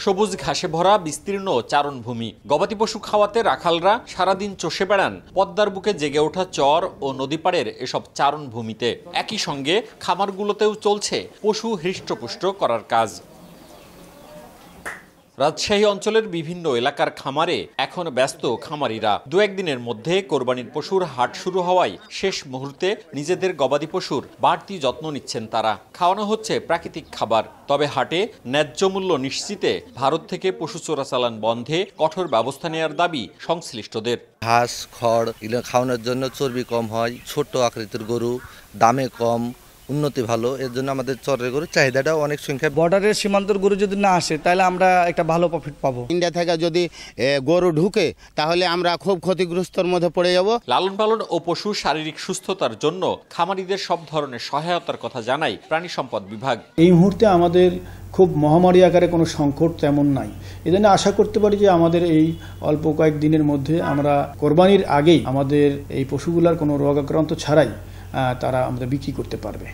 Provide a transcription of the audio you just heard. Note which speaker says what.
Speaker 1: সবুজ ঘাসে ভরা বিস্তীর্ণ চারণভূমি, গবাদি পশু খাওয়াতে রাখালরা সারাদিন চষে বেড়ান পদ্মার বুকে জেগে ওঠা চর ও নদীপাড়ের এসব চারণভূমিতে। একই সঙ্গে খামারগুলোতেও চলছে পশু হৃষ্টপুষ্ট করার কাজ। রাজশাহী অঞ্চলের বিভিন্ন এলাকার খামারে এখন ব্যস্ত খামারিরা। দু একদিনের মধ্যে কোরবানির পশুর হাট শুরু হওয়ায় শেষ মুহূর্তে নিজেদের গবাদি পশুর বাড়তি যত্ন নিচ্ছেন তারা। খাওয়ানো হচ্ছে প্রাকৃতিক খাবার। তবে হাটে ন্যায্য মূল্য নিশ্চিতে ভারত থেকে পশু চোরাচালান বন্ধে কঠোর ব্যবস্থা নেওয়ার দাবি সংশ্লিষ্টদের।
Speaker 2: ঘাস খড় এগুলো খাওয়ানোর জন্য চর্বি কম হয়, ছোট আকৃতির গরু, দামে কম, উন্নতি ভালো, এর জন্য আমাদের চরের গরুর চাহিদাটাও অনেক সংখ্যায়।
Speaker 3: বর্ডারের সীমান্তর গরু যদি না আসে তাহলে আমরা একটা ভালো প্রফিট পাবো।
Speaker 4: ইন্ডিয়া থেকে যদি গরু ঢুকে তাহলে আমরা খুব ক্ষতিগ্রস্তর মধ্যে পড়ে যাব।
Speaker 1: লালন পালন ও পশু শারীরিক সুস্থতার জন্য খামারিদের সব ধরনের সহায়তার কথা জানায় প্রাণী সম্পদ বিভাগ।
Speaker 5: এই মুহূর্তে আমাদের খুব মহামারী আকারে কোনো সংকট তেমন নাই। এজন্য আশা করতে পারি যে আমাদের এই অল্প কয়েক দিনের মধ্যে আমরা কোরবানির আগেই আমাদের এই পশুগুলার কোনো রোগাক্রান্ত ছাড়াই তারা আমাদের বিক্রি করতে পারবে।